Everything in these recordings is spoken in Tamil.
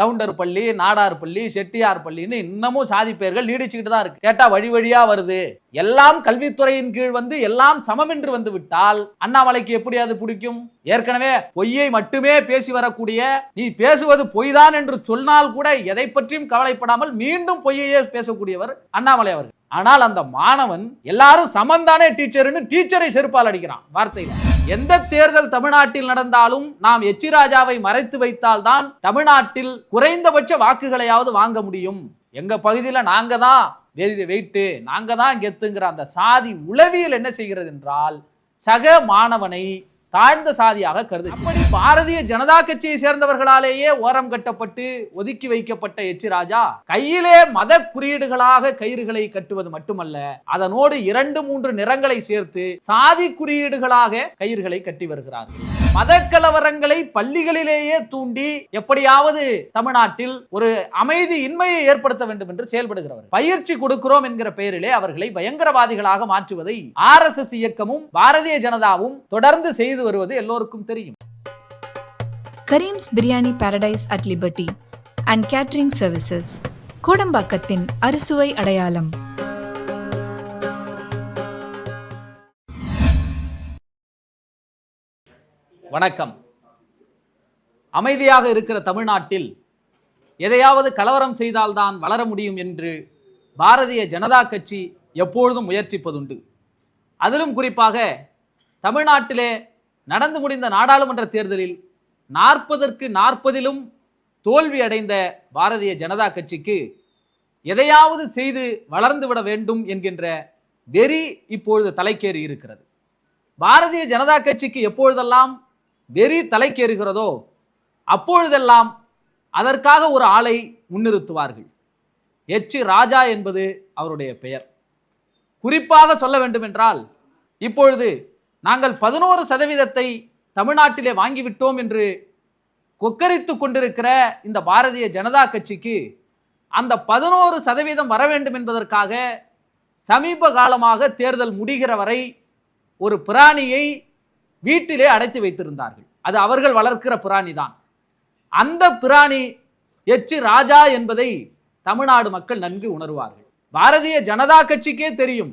கவுண்டர் பள்ளி, நாடார் பள்ளி, செட்டியார் பள்ளின்னு இன்னமும் சாதி பெயர்கள் நீடிச்சுக்கிட்டு தான் இருக்கு. கேட்டா வழி வழியா வருது. எல்லாம் கல்வித்துறையின் கீழ் வந்து எல்லாம் சமம் என்று வந்து விட்டால் அண்ணாமலைக்கு எப்படி அது பிடிக்கும்? ஏற்கனவே பொய்யை மட்டுமே பேசி வரக்கூடிய, நீ பேசுவது பொய் தான் என்று சொன்னால் கூட எதை பற்றியும் கவலைப்படாமல் மீண்டும் பொய்யையே பேசக்கூடியவர் அண்ணாமலை அவர்கள். ஆனால் அந்த மாணவன் எல்லாரும் சமந்தானே டீச்சர்னு டீச்சரை செருப்பால் அடிக்கிறான் வார்த்தையில. எந்த தேர்தல் தமிழ்நாட்டில் நடந்தாலும் நாம் எச் ராஜாவை மறைத்து வைத்தால் தான் தமிழ்நாட்டில் குறைந்தபட்ச வாக்குகளையாவது வாங்க முடியும். எங்க பகுதியில் நாங்க தான் வெயிட்டு, நாங்க தான் கெத்துங்கிற அந்த சாதி உளவியல் என்ன செய்கிறது என்றால் சக மாணவனை தாழ்ந்த சாதியாக கருது. அப்படி பாரதிய ஜனதா கட்சியை சேர்ந்தவர்களாலேயே ஓரம் கட்டப்பட்டு ஒதுக்கி வைக்கப்பட்ட எச் ராஜா கையிலே மத குறியீடுகளாக கயிறுகளை கட்டுவது மட்டுமல்ல, அதனோடு 2-3 நிறங்களை சேர்த்து சாதி குறியீடுகளாக கயிறுகளை கட்டி வருகிறார்கள். மத கலவரங்களை பள்ளிகளிலேயே தூண்டி எப்படியாவது தமிழ்நாட்டில் ஒரு அமைதி இன்மையை ஏற்படுத்த வேண்டும் என்று செயல்படுகிறவர். பயிற்சி கொடுக்கிறோம் என்கிற பெயரிலே அவர்களை பயங்கரவாதிகளாக மாற்றுவதை RSS இயக்கமும் பாரதிய ஜனதாவும் தொடர்ந்து செய்து வருவது எல்லோருக்கும் தெரியும். Karim's biryani paradise at liberty and catering services, கோடம்பாக்கத்தின் அறுசுவை அடையாளம். வணக்கம். அமைதியாக இருக்கிற தமிழ்நாட்டில் எதையாவது கலவரம் செய்தால்தான் வளர முடியும் என்று பாரதிய ஜனதா கட்சி எப்பொழுதும் முயற்சிப்பதுண்டு. அதிலும் குறிப்பாக தமிழ்நாட்டிலே நடந்து முடிந்த நாடாளுமன்ற தேர்தலில் 40க்கு 40 தோல்வி அடைந்த பாரதிய ஜனதா கட்சிக்கு எதையாவது செய்து வளர்ந்து விட வேண்டும் என்கின்ற வெறி இப்பொழுது தலைக்கேறி இருக்கிறது. பாரதிய ஜனதா கட்சிக்கு எப்பொழுதெல்லாம் வெறி தலைக்கேறுகிறதோ அப்பொழுதெல்லாம் அதற்காக ஒரு ஆளை முன்னிறுத்துவார்கள். எச் ராஜா என்பது அவருடைய பெயர். குறிப்பாக சொல்ல வேண்டும் என்றால், இப்பொழுது நாங்கள் 11% தமிழ்நாட்டிலே வாங்கிவிட்டோம் என்று கொக்கரித்து கொண்டிருக்கிற இந்த பாரதிய ஜனதா கட்சிக்கு அந்த 11% வர வேண்டும் என்பதற்காக சமீப காலமாக தேர்தல் முடிகிற வரை ஒரு பிராணியை வீட்டிலே அடைத்து வைத்திருந்தார்கள். அது அவர்கள் வளர்க்கிற பிராணி தான். அந்த பிராணி எச் ராஜா என்பதை தமிழ்நாடு மக்கள் நன்கு உணர்வார்கள். பாரதிய ஜனதா கட்சிக்கே தெரியும்,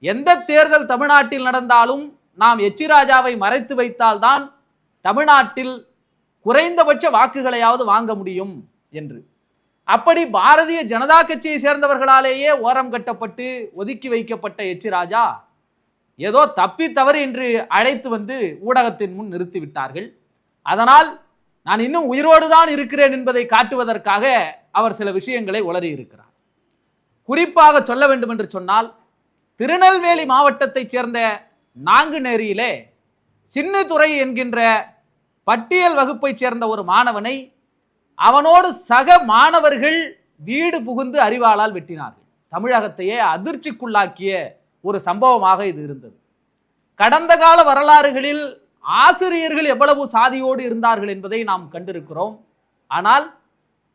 எந்த தேர்தல் தமிழ்நாட்டில் நடந்தாலும் நாம் எச் ராஜாவை மறைத்து வைத்தால் தான் தமிழ்நாட்டில் குறைந்தபட்ச வாக்குகளையாவது வாங்க முடியும் என்று. அப்படி பாரதிய ஜனதா கட்சியை சேர்ந்தவர்களாலேயே ஓரம் கட்டப்பட்டு ஒதுக்கி வைக்கப்பட்ட எச் ராஜா ஏதோ தப்பி தவறு என்று அழைத்து வந்து ஊடகத்தின் முன் நிறுத்திவிட்டார்கள். அதனால் நான் இன்னும் உயிரோடு தான் இருக்கிறேன் என்பதை காட்டுவதற்காக அவர் சில விஷயங்களை உளறி இருக்கிறார். குறிப்பாக சொல்ல வேண்டும் என்று சொன்னால், திருநெல்வேலி மாவட்டத்தைச் சேர்ந்த நாங்குநேரியிலே சின்னதுரை என்கின்ற பட்டியல் வகுப்பைச் சேர்ந்த ஒரு மாணவனை அவனோடு சக மாணவர்கள் வீடு புகுந்து அரிவாளால் வெட்டினார்கள். தமிழகத்தையே அதிர்ச்சிக்குள்ளாக்கிய ஒரு சம்பவமாக இது இருந்தது. கடந்த கால வரலாறுகளில் ஆசிரியர்கள் எவ்வளவு சாதியோடு இருந்தார்கள் என்பதை நாம் கண்டிருக்கிறோம். ஆனால்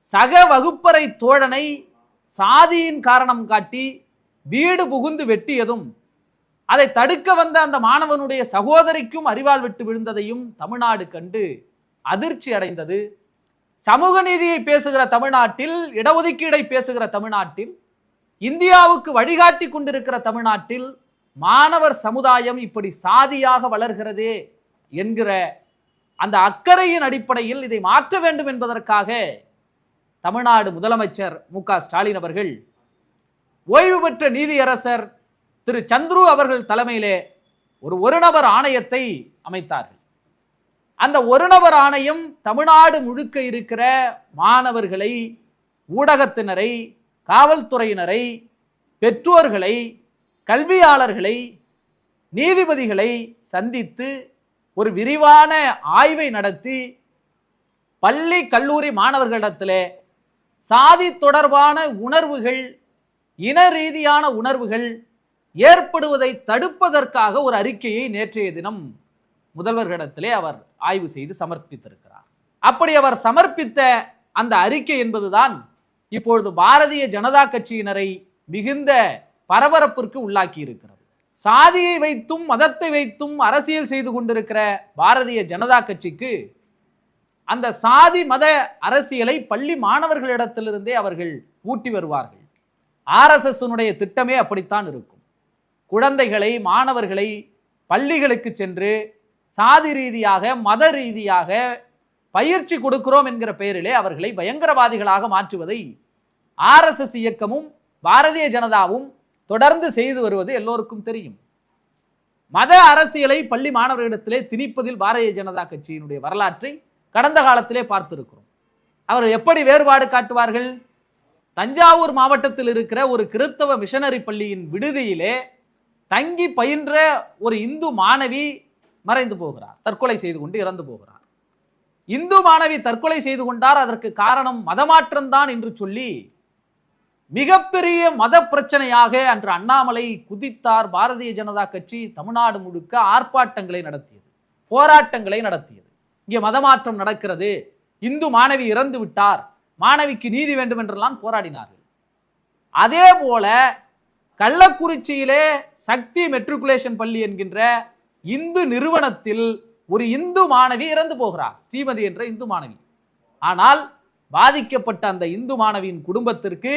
சக வகுப்பறை தோழனை சாதியின் காரணம் காட்டி வீடு புகுந்து வெட்டியதும், அதை தடுக்க வந்த அந்த மாணவனுடைய சகோதரிக்கும் அரிவாள் வெட்டு விழுந்ததையும் தமிழ்நாடு கண்டு அதிர்ச்சி அடைந்தது. சமூக நீதியை பேசுகிற தமிழ்நாட்டில், இடஒதுக்கீடை பேசுகிற தமிழ்நாட்டில், இந்தியாவுக்கு வழிகாட்டி கொண்டிருக்கிற தமிழ்நாட்டில் மாணவர் சமுதாயம் இப்படி சாதியாக வளர்கிறதே என்கிற அந்த அக்கறையின் அடிப்படையில் இதை மாற்ற வேண்டும் என்பதற்காக தமிழ்நாடு முதலமைச்சர் மு.க. ஸ்டாலின் அவர்கள் ஓய்வு பெற்ற நீதியரசர் திரு சந்துரு அவர்கள் தலைமையிலே ஒரு நபர் ஆணையத்தை அமைத்தார்கள். அந்த ஒரு நபர் ஆணையம் தமிழ்நாடு முழுக்க இருக்கிற மாணவர்களை, ஊடகத்தினரை, காவல்துறையினரை, பெற்றோர்களை, கல்வியாளர்களை, நீதிபதிகளை சந்தித்து ஒரு விரிவான ஆய்வை நடத்தி பள்ளி கல்லூரி மாணவர்களிடத்திலே சாதி தொடர்பான உணர்வுகள், இன ரீதியான உணர்வுகள் ஏற்படுவதை தடுப்பதற்காக ஒரு அறிக்கையை நேற்றைய தினம் முதல்வர்களிடத்திலே அவர் ஆய்வு செய்து சமர்ப்பித்திருக்கிறார். அப்படி அவர் சமர்ப்பித்த அந்த அறிக்கை என்பதுதான் இப்பொழுது பாரதிய ஜனதா கட்சியினரை மிகுந்த பரபரப்பிற்கு உள்ளாக்கி இருக்கிறது. சாதியை வைத்தும் மதத்தை வைத்தும் அரசியல் செய்து கொண்டிருக்கிற பாரதிய ஜனதா கட்சிக்கு அந்த சாதி மத அரசியலை பள்ளி மாணவர்களிடத்திலிருந்தே அவர்கள் ஊட்டி வருவார்கள். ஆர்எஸ்எஸ்னுடைய திட்டமே அப்படித்தான் இருக்கும். குழந்தைகளை, மாணவர்களை பள்ளிகளுக்கு சென்று சாதி ரீதியாக, மத ரீதியாக பயிற்சி கொடுக்கிறோம் என்கிற பெயரிலே அவர்களை பயங்கரவாதிகளாக மாற்றுவதை ஆர்எஸ்எஸ் இயக்கமும் பாரதிய ஜனதாவும் தொடர்ந்து செய்து வருவது எல்லோருக்கும் தெரியும். மத அரசியலை பள்ளி மாணவர்களிடத்திலே திணிப்பதில் பாரதிய ஜனதா கட்சியினுடைய வரலாற்றை கடந்த காலத்திலே பார்த்திருக்கிறோம். அவர்கள் எப்படி வேறுபாடு காட்டுவார்கள்? தஞ்சாவூர் மாவட்டத்தில் இருக்கிற ஒரு கிறிஸ்தவ மிஷனரி பள்ளியின் விடுதியிலே தங்கி பயின்ற ஒரு இந்து மாணவி மறைந்து போகிறார், தற்கொலை செய்து கொண்டு இறந்து போகிறார். இந்து மாணவி தற்கொலை செய்து கொண்டார், அதற்கு காரணம் மதமாற்றம் தான் என்று சொல்லி மிகப்பெரிய மத பிரச்சனையாக அன்று அண்ணாமலை குதித்தார். பாரதிய ஜனதா கட்சி தமிழ்நாடு முழுக்க ஆர்ப்பாட்டங்களை நடத்தியது, போராட்டங்களை நடத்தியது. இங்கே மதமாற்றம் நடக்கிறது, இந்து மாணவி இறந்து விட்டார், மாணவிக்கு நீதி வேண்டும் என்றெல்லாம் போராடினார்கள். அதே போல கள்ளக்குறிச்சியிலே சக்தி மெட்ரிகுலேஷன் பள்ளி என்கின்ற இந்து நிறுவனத்தில் ஒரு இந்து மாணவி இறந்து போகிறார், ஸ்ரீமதி என்ற இந்து மாணவி. ஆனால் பாதிக்கப்பட்ட அந்த இந்து மாணவியின் குடும்பத்திற்கு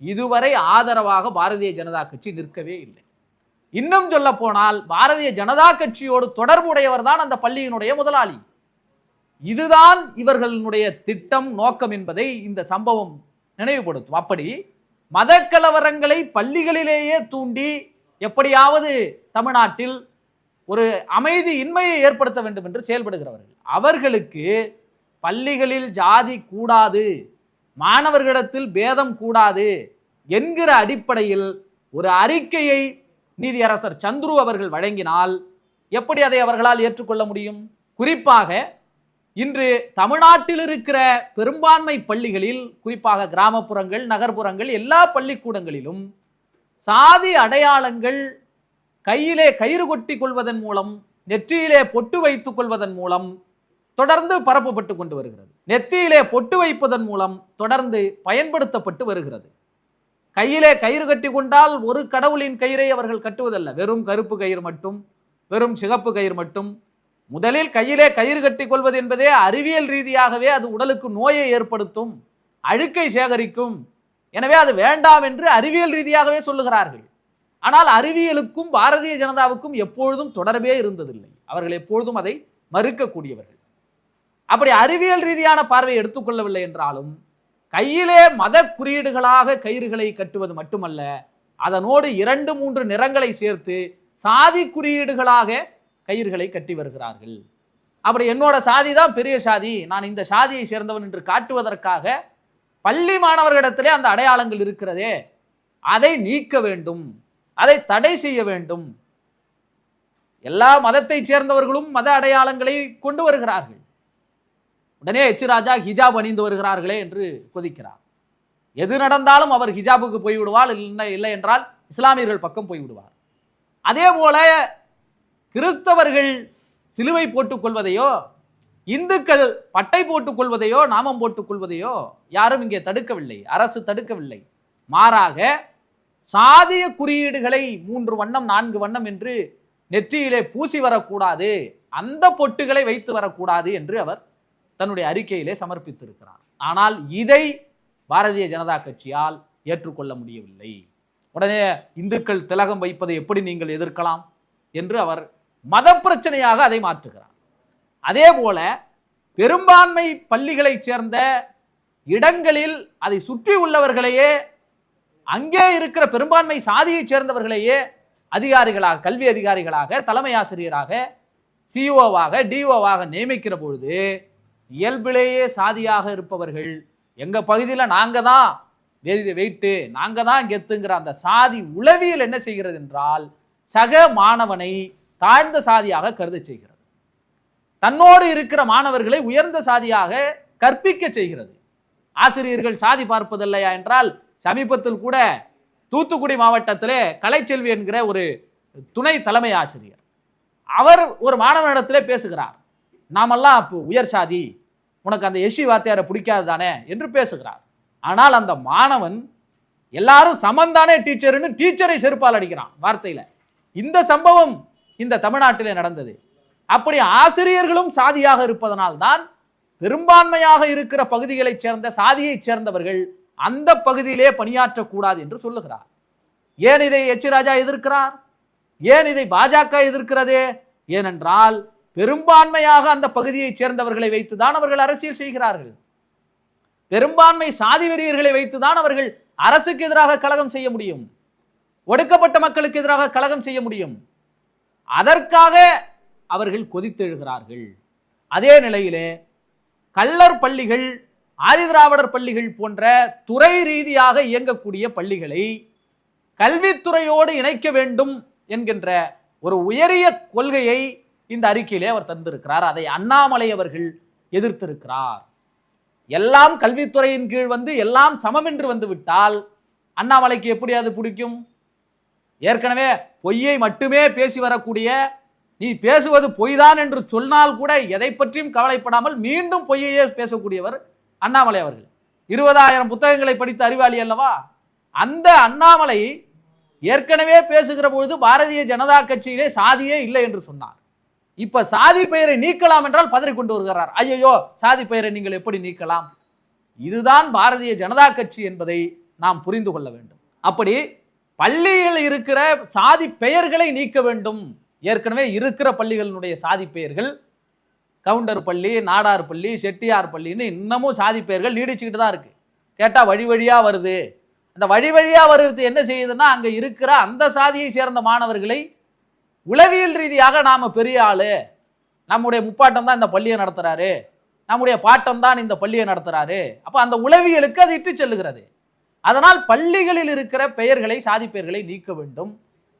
இதுவரை ஆதரவாக பாரதிய ஜனதா கட்சி நிற்கவே இல்லை. இன்னும் சொல்ல போனால் பாரதிய ஜனதா கட்சியோடு தொடர்புடையவர் தான் அந்த பள்ளியினுடைய முதலாளி. இதுதான் இவர்களுடைய திட்டம், நோக்கம் என்பதை இந்த சம்பவம் நினைவுபடுத்தும். அப்படி மத கலவரங்களை பள்ளிகளிலேயே தூண்டி எப்படியாவது தமிழ்நாட்டில் ஒரு அமைதி இன்மையை ஏற்படுத்த வேண்டும் என்று செயல்படுகிறவர்கள், அவர்களுக்கு பள்ளிகளில் ஜாதி கூடாது, மாணவர்களிடத்தில் பேதம் கூடாது என்கிற அடிப்படையில் ஒரு அறிக்கையை நீதியரசர் சந்துரு அவர்கள் வழங்கினால் எப்படி அதை அவர்களால் ஏற்றுக்கொள்ள முடியும்? குறிப்பாக இன்று தமிழ்நாட்டில் இருக்கிற பெரும்பான்மை பள்ளிகளில், குறிப்பாக கிராமப்புறங்கள், நகர்ப்புறங்கள், எல்லா பள்ளிக்கூடங்களிலும் சாதி அடையாளங்கள் கையிலே கயிறு கொட்டி கொள்வதன் மூலம், நெற்றியிலே பொட்டு வைத்துக் கொள்வதன் மூலம் தொடர்ந்து பரப்பப்பட்டு கொண்டு வருகிறது. நெத்தியிலே பொட்டு வைப்பதன் மூலம் தொடர்ந்து பயன்படுத்தப்பட்டு வருகிறது. கையிலே கயிறு கட்டி கொண்டால் ஒரு கடவுளின் கயிறை அவர்கள் கட்டுவதல்ல, வெறும் கருப்பு கயிறு மட்டும், வெறும் சிகப்பு கயிறு மட்டும். முதலில் கையிலே கயிறு கட்டி கொள்வது என்பதே அறிவியல் ரீதியாகவே அது உடலுக்கு நோயை ஏற்படுத்தும், அழுக்கை சேகரிக்கும், எனவே அது வேண்டாம் என்று அறிவியல் ரீதியாகவே சொல்லுகிறார்கள். ஆனால் அறிவியலுக்கும் பாரதிய ஜனதாவுக்கும் எப்பொழுதும் தொடர்பே இருந்ததில்லை. அவர்கள் எப்பொழுதும் அதை மறுக்கக்கூடியவர்கள். அப்படி அறிவியல் ரீதியான பார்வையை எடுத்துக்கொள்ளவில்லை என்றாலும் கையிலே மத குறியீடுகளாக கயிறுகளை கட்டுவது மட்டுமல்ல, அதனோடு 2-3 நிறங்களை சேர்த்து சாதி குறியீடுகளாக கயிறுகளை கட்டி வருகிறார்கள். அப்படி என்னோட சாதி தான் பெரிய சாதி, நான் இந்த சாதியை சேர்ந்தவன் என்று காட்டுவதற்காக பள்ளி மாணவர்களிடத்திலே அந்த அடையாளங்கள் இருக்கிறதே, அதை நீக்க வேண்டும், அதை தடை செய்ய வேண்டும். எல்லா மதத்தை சேர்ந்தவர்களும் மத அடையாளங்களை கொண்டு வருகிறார்கள். உடனே எச் ராஜா ஹிஜாப் அணிந்து வருகிறார்களே என்று கொதிக்கிறார். எது நடந்தாலும் அவர் ஹிஜாபுக்கு போய்விடுவார், இல்லை என்றால் இஸ்லாமியர்கள் பக்கம் போய்விடுவார். அதே போல கிறிஸ்தவர்கள் சிலுவை போட்டுக் கொள்வதையோ, இந்துக்கள் பட்டை போட்டுக் கொள்வதையோ, நாமம் போட்டுக் கொள்வதையோ யாரும் இங்கே தடுக்கவில்லை, அரசு தடுக்கவில்லை. மாறாக சாதிய குறியீடுகளை 3 வண்ணம் 4 வண்ணம் என்று நெற்றியிலே பூசி வரக்கூடாது, அந்த பொட்டுகளை வைத்து வரக்கூடாது என்று அவர் தன்னுடைய அறிக்கையிலே சமர்ப்பித்திருக்கிறார். ஆனால் இதை பாரதிய ஜனதா கட்சியால் ஏற்றுக்கொள்ள முடியவில்லை. உடனே இந்துக்கள் திலகம் வைப்பதை எப்படி நீங்கள் எதிர்க்கலாம் என்று அவர் மத பிரச்சனையாக அதை மாற்றுகிறார். அதே போல பெரும்பான்மை பள்ளிகளை சேர்ந்த இடங்களில் அதை சுற்றி உள்ளவர்களையே, அங்கே இருக்கிற பெரும்பான்மை சாதியை சேர்ந்தவர்களையே அதிகாரிகளாக, கல்வி அதிகாரிகளாக, தலைமை ஆசிரியராக, சிஓவாக, டிஓவாக நியமிக்கிற பொழுது இயல்பிலேயே சாதியாக இருப்பவர்கள், எங்க பகுதியில் நாங்க தான் வெயிட்டு, நாங்க தான் கெத்துங்கிற அந்த சாதி உளவியல் என்ன செய்கிறது என்றால் சக மாணவனை தாழ்ந்த சாதியாக கருத செய்கிறது, தன்னோடு இருக்கிற மாணவர்களை உயர்ந்த சாதியாக கற்பிக்க செய்கிறது. ஆசிரியர்கள் சாதி பார்ப்பதில்லையா என்றால் சமீபத்தில் கூட தூத்துக்குடி மாவட்டத்திலே கலைச்செல்வி என்கிற ஒரு துணை தலைமை ஆசிரியர், அவர் ஒரு மாணவனிடத்திலே பேசுகிறார், நாமெல்லாம் உயர் சாதி, உனக்கு அந்த எஸ்சி வாத்தியாரை பிடிக்காது தானே என்று பேசுகிறார். ஆனால் அந்த மாணவன் எல்லாரும் சமந்தானே டீச்சர்னு டீச்சரை செருப்பால் அடிக்கிறான் வார்த்தையில. இந்த சம்பவம் இந்த தமிழ்நாட்டிலே நடந்தது. அப்படி ஆசிரியர்களும் சாதியாக இருப்பதனால் தான் பெரும்பான்மையாக இருக்கிற பகுதிகளைச் சேர்ந்த சாதியைச் சேர்ந்தவர்கள் அந்த பகுதியிலே பணியாற்றக்கூடாது என்று சொல்லுகிறார். ஏன் இதை எச் ராஜா எதிர்க்கிறார்? ஏன் இதை பாஜக எதிர்க்கிறது? ஏனென்றால் பெரும்பான்மையாக அந்த பகுதியைச் சேர்ந்தவர்களை வைத்துதான் அவர்கள் அரசியல் செய்கிறார்கள். பெரும்பான்மை சாதி வெறியர்களை வைத்துதான் அவர்கள் அரசுக்கு எதிராக கலகம் செய்ய முடியும், ஒடுக்கப்பட்ட மக்களுக்கு எதிராக கலகம் செய்ய முடியும். அதற்காக அவர்கள் கொதித்தெழுகிறார்கள். அதே நிலையிலே கள்ளர் பள்ளிகள், ஆதிதிராவிடர் பள்ளிகள் போன்ற துறை ரீதியாக இயங்கக்கூடிய பள்ளிகளை கல்வித்துறையோடு இணைக்க வேண்டும் என்கின்ற ஒரு உயரிய கொள்கையை இந்த அறிக்கையிலே அவர் தந்திருக்கிறார். அதை அண்ணாமலை அவர்கள் எதிர்த்திருக்கிறார். எல்லாம் கல்வித்துறையின் கீழ் வந்து எல்லாம் சமம் என்று வந்து விட்டால் அண்ணாமலைக்கு எப்படி அது பிடிக்கும்? ஏற்கனவே பொய்யை மட்டுமே பேசி வரக்கூடிய, நீ பேசுவது பொய்தான் என்று சொன்னால் கூட எதை பற்றியும் கவலைப்படாமல் மீண்டும் பொய்யையே பேசக்கூடியவர் அண்ணாமலை அவர்கள். 20,000 புத்தகங்களை படித்த அறிவாளி அல்லவா? அந்த அண்ணாமலை ஏற்கனவே பேசுகிற பொழுது பாரதிய ஜனதா கட்சியிலே சாதியே இல்லை என்று சொன்னார். இப்ப சாதி பெயரை நீக்கலாம் என்றால் பதறி கொண்டு வருகிறார். ஐயோ, சாதி பெயரை நீங்கள் எப்படி நீக்கலாம்? இதுதான் பாரதிய ஜனதா கட்சி என்பதை நாம் புரிந்து கொள்ள வேண்டும். அப்படி பள்ளியில் இருக்கிற சாதி பெயர்களை நீக்க வேண்டும். ஏற்கனவே இருக்கிற பள்ளிகளினுடைய சாதி பெயர்கள், கவுண்டர் பள்ளி, நாடார் பள்ளி, செட்டியார் பள்ளின்னு இன்னமும் சாதி பெயர்கள் நீடிச்சுக்கிட்டு தான் இருக்கு. கேட்டா வழி வழியா வருது. அந்த வழி வழியா வருது என்ன செய்யுதுன்னா, அங்க இருக்கிற அந்த சாதியை சேர்ந்த மாணவர்களை உளவியல் ரீதியாக நாம பெரிய ஆளு, நம்முடைய முப்பாட்டம் தான் இந்த பள்ளியை நடத்துறாரு, நம்முடைய பாட்டம் தான் இந்த பள்ளியை நடத்துறாரு, அப்ப அந்த உளவியலுக்கு அது இட்டு செல்லுகிறது. அதனால் பள்ளிகளில் இருக்கிற பெயர்களை, சாதி பெயர்களை நீக்க வேண்டும்.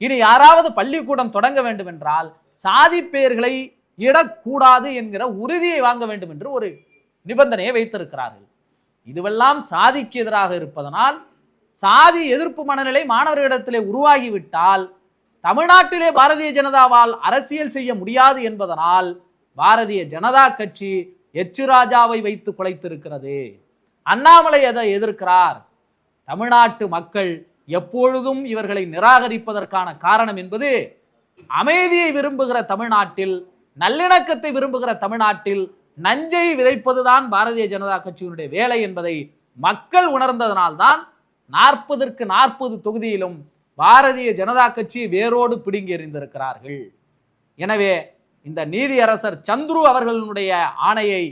இனி யாராவது பள்ளிக்கூடம் தொடங்க வேண்டும் என்றால் சாதி பெயர்களை இடக்கூடாது என்கிற உறுதியை வாங்க வேண்டும் என்று ஒரு நிபந்தனையை வைத்திருக்கிறார்கள். இதுவெல்லாம் சாதிக்கு எதிராக இருப்பதனால் சாதி எதிர்ப்பு மனநிலை மாணவர்களிடத்திலே உருவாகிவிட்டால் தமிழ்நாட்டிலே பாரதிய ஜனதாவால் அரசியல் செய்ய முடியாது என்பதனால் பாரதிய ஜனதா கட்சி எச் ராஜாவை வைத்து குலைத்திருக்கிறது. அண்ணாமலை அதை எதிர்க்கிறார். தமிழ்நாட்டு மக்கள் எப்பொழுதும் இவர்களை நிராகரிப்பதற்கான காரணம் என்பது, அமைதியை விரும்புகிற தமிழ்நாட்டில், நல்லிணக்கத்தை விரும்புகிற தமிழ்நாட்டில் நஞ்சை விதைப்பதுதான் பாரதிய ஜனதா கட்சியினுடைய வேலை என்பதை மக்கள் உணர்ந்ததனால்தான் 40க்கு 40 தொகுதியிலும் பாரதிய ஜனதா கட்சி வேரோடு பிடுங்கி எறிந்திருக்கிறார்கள். எனவே இந்த நீதியரசர் சந்துரு அவர்களுடைய ஆணையை,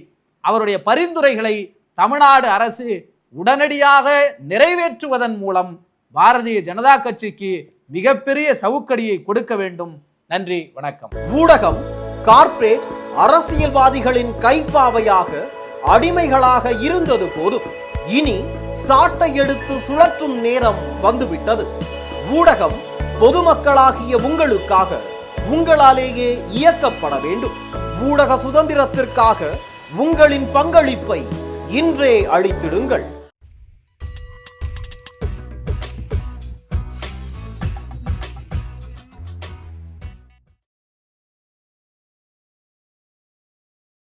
அவருடைய பரிந்துரைகளை தமிழ்நாடு அரசு உடனடியாக நிறைவேற்றுவதன் மூலம் பாரதிய ஜனதா கட்சிக்கு மிகப்பெரிய சவுக்கடியை கொடுக்க வேண்டும். நன்றி, வணக்கம். ஊடகம் கார்ப்பரேட் அரசியல்வாதிகளின் கைப்பாவையாக, அடிமைகளாக இருந்தது போதும். இனி சாட்டை எடுத்து சுழற்றும் நேரம் வந்துவிட்டது. ஊடகம் பொதுமக்களாகிய உங்களுக்காக, உங்களாலேயே இயக்கப்பட வேண்டும். ஊடக சுதந்திரத்திற்காக உங்களின் பங்களிப்பை இன்றே அளித்திடுங்கள்.